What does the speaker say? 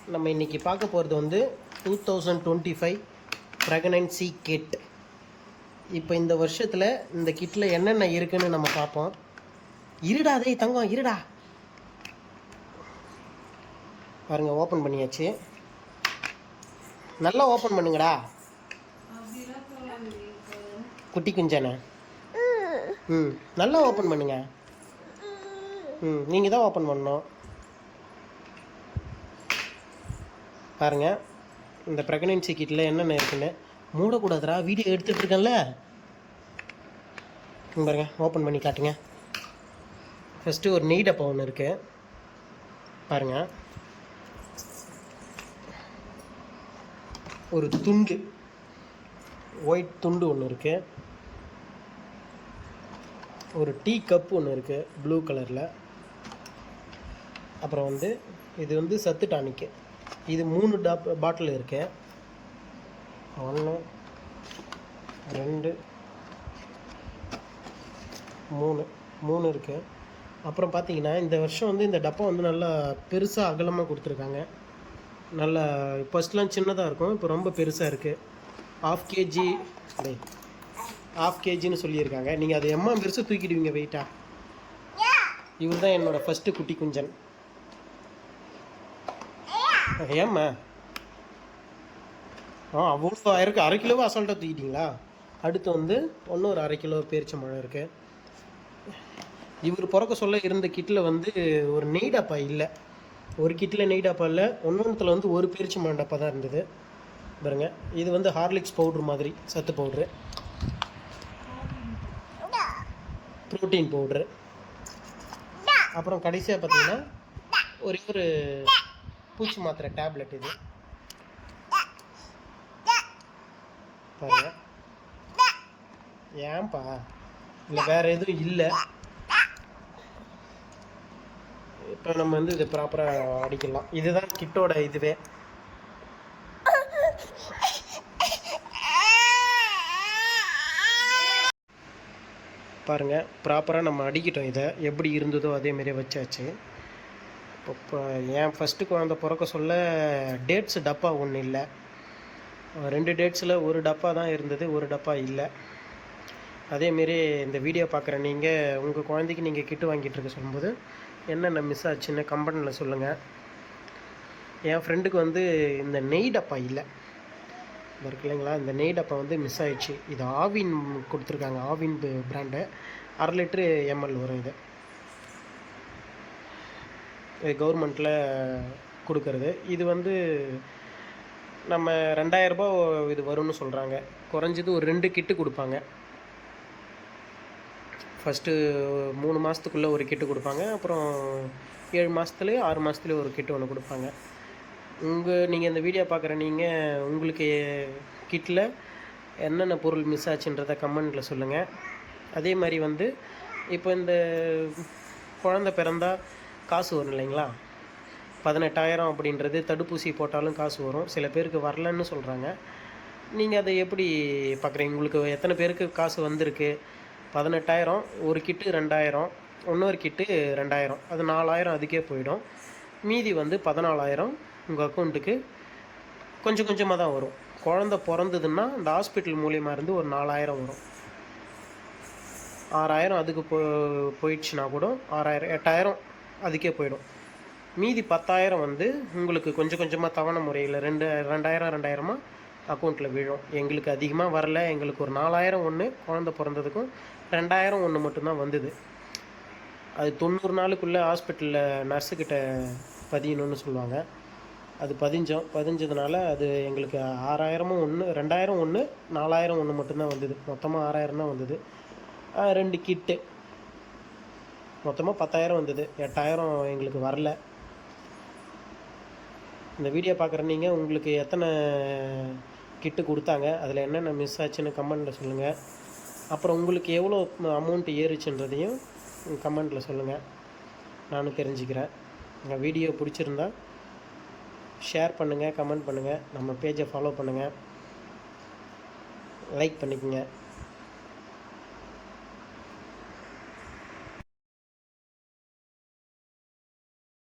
நம்ம இன்றைக்கி பார்க்க போகிறது வந்து 2025 ப்ரெக்னன்சி கிட். இப்போ இந்த வருஷத்தில் இந்த கிட்டில் என்னென்ன இருக்குன்னு நம்ம பார்ப்போம். இருடா அதே தங்கம் இருடா. பாருங்கள், ஓப்பன் பண்ணியாச்சு. நல்லா ஓப்பன் பண்ணுங்கடா குட்டி குஞ்சானே. நல்லா ஓப்பன் பண்ணுங்க. நீங்கள் தான் ஓப்பன் பண்ணணும். பாருங்கள், இந்த ப்ரெக்னன்சி கிட்டில் என்னென்ன இருக்குன்னு. மூடக்கூடாதுரா, வீடியோ எடுத்துகிட்டு இருக்கேன்ல. பாருங்க, ஓப்பன் பண்ணி காட்டுங்க. ஃபஸ்ட்டு ஒரு நெய் டப்பா ஒன்று இருக்குது பாருங்கள். ஒரு துண்டு, ஒயிட் துண்டு ஒன்று இருக்குது. ஒரு டீ கப்பு ஒன்று இருக்குது ப்ளூ கலரில். அப்புறம் வந்து இது வந்து சத்து டானிக்கு. இது 3 பாட்டில் இருக்கு. 1 2 3 இருக்குது. அப்புறம் பார்த்தீங்கன்னா இந்த வருஷம் வந்து இந்த டப்பா வந்து நல்லா பெருசாக அகலமாக கொடுத்துருக்காங்க. நல்லா ஃபஸ்ட்லாம் சின்னதாக இருக்கும், இப்போ ரொம்ப பெருசாக இருக்குது. 1/2 கேஜின்னு சொல்லியிருக்காங்க. நீங்கள் அது பெருசாக தூக்கிடுவீங்க வெயிட்டா. இவர் தான் என்னோடய ஃபஸ்ட்டு குட்டி குஞ்சன். ஏம்மா அவ்வளோ இருக்குது. 1/2 கிலோவாக அசால்ட்டாக தூக்கிட்டீங்களா. அடுத்து வந்து ஒரு 1/2 கிலோ பேரிச்சம்பழம் இருக்குது. இவர் பிறக்க சொல்ல இருந்த கிட்டில் வந்து ஒரு நெய் டப்பா இல்லை. ஒரு கிட்டில் நெய் டப்பா இல்லை, ஒன்றுத்தில் வந்து ஒரு பேரிச்சம்பழம் டப்பா தான் இருந்தது பாருங்க. இது வந்து ஹார்லிக்ஸ் பவுட்ரு மாதிரி, சத்து பவுட்ரு, ப்ரோட்டீன் பவுட்ரு. அப்புறம் கடைசியாக பார்த்தீங்கன்னா ஒரு பூச்சி மாத்திரை டேப்லெட். இது பாருங்க. ஏன்பா இல்லை, வேறு எதுவும் இல்லை. இப்போ நம்ம வந்து இது ப்ராப்பராக அடிக்கலாம். இதுதான் கிட்டோட இதுவே. பாருங்கள், ப்ராப்பராக நம்ம அடிக்கிட்டோம். இதை எப்படி இருந்ததோ அதேமாரியே வச்சாச்சு. இப்போ என் ஃபஸ்ட்டு குழந்தை பிறக்க சொல்ல டேட்ஸ் டப்பா ஒன்று இல்லை. 2 டேட்ஸில் ஒரு டப்பா தான் இருந்தது, ஒரு டப்பா இல்லை. அதேமாரி இந்த வீடியோ பார்க்குற நீங்கள் உங்கள் குழந்தைக்கு நீங்கள் கிட்டு வாங்கிட்டு இருக்க சொல்லும்போது என்னென்ன மிஸ் ஆச்சுன்னு கம்பெனியில் சொல்லுங்கள். என் ஃப்ரெண்டுக்கு வந்து இந்த நெய் டப்பா இல்லை இருக்கு இல்லைங்களா. இந்த நெய் டப்பா வந்து மிஸ் ஆயிடுச்சு. இது ஆவின் கொடுத்துருக்காங்க, ஆவின் பிராண்டு. 1/2 லிட்ரு ml வரும். இது கவர்மெண்ட்டில் கொடுக்கறது. இது வந்து நம்ம 2000 ரூபா இது வரும்னு சொல்கிறாங்க. குறைஞ்சது ஒரு 2 கிட்டு கொடுப்பாங்க. ஃபஸ்ட்டு 3 மாதத்துக்குள்ளே ஒரு கிட்டு கொடுப்பாங்க. அப்புறம் 7 மாதத்துலேயே 6 மாதத்துலேயே ஒரு கிட்டு ஒன்று கொடுப்பாங்க. நீங்கள் இந்த வீடியோ பார்க்குற நீங்கள் உங்களுக்கு கிட்டில் என்னென்ன பொருள் மிஸ் ஆச்சுன்றதை கமெண்ட்டில் சொல்லுங்கள். அதே மாதிரி வந்து இப்போ இந்த குழந்தை பிறந்தா காசு வரும் இல்லைங்களா. 18,000 அப்படின்றது தடுப்பூசி போட்டாலும் காசு வரும். சில பேருக்கு வரலன்னு சொல்கிறாங்க. நீங்கள் அதை எப்படி பார்க்குறீங்க? உங்களுக்கு எத்தனை பேருக்கு காசு வந்திருக்கு? 18,000, ஒரு கிட்டு 2,000, இன்னொரு கிட்டு 2,000, அது 4,000 அதுக்கே போயிடும். மீதி வந்து 14,000 உங்கள் அக்கௌண்ட்டுக்கு கொஞ்சம் கொஞ்சமாக தான் வரும். குழந்த பிறந்ததுன்னா இந்த ஹாஸ்பிட்டல் மூலியமாக இருந்து ஒரு 4,000 வரும். 6,000 அதுக்கு போயிடுச்சுன்னா கூட 6,000, 8,000 அதுக்கே போயிடும். மீதி 10,000 வந்து உங்களுக்கு கொஞ்சம் கொஞ்சமாக தவணை முறையில் 2,000 அக்கௌண்ட்டில் விழும். எங்களுக்கு அதிகமாக வரல. எங்களுக்கு ஒரு 4,000 ஒன்று குழந்த பிறந்ததுக்கும் 2,000 ஒன்று மட்டும்தான் வந்தது. அது 90 நாளுக்குள்ளே ஹாஸ்பிட்டலில் நர்ஸுக்கிட்ட பதியணும்னு சொல்லுவாங்க. அது பதிஞ்சதுனால அது எங்களுக்கு 6,000 ஒன்று, 2,000 ஒன்று, 4,000 ஒன்று மட்டும்தான் வந்தது. மொத்தமாக 6,000 தான் வந்தது. 2 கிட்டு மொத்தமாக 10,000 வந்தது. 8,000 எங்களுக்கு வரல. இந்த வீடியோ பார்க்குற நீங்கள் உங்களுக்கு எத்தனை கிட்டு கொடுத்தாங்க, அதில் என்னென்ன மிஸ் ஆச்சுன்னு கமெண்ட்டில் சொல்லுங்கள். அப்புறம் உங்களுக்கு எவ்வளோ அமௌண்ட்டு ஏறிச்சுன்றதையும் கமெண்ட்டில் சொல்லுங்கள், நானும் தெரிஞ்சுக்கிறேன். உங்கள் வீடியோ பிடிச்சிருந்தா ஷேர் பண்ணுங்கள், கமெண்ட் பண்ணுங்கள், நம்ம பேஜை ஃபாலோ பண்ணுங்கள், லைக் பண்ணிக்கோங்க.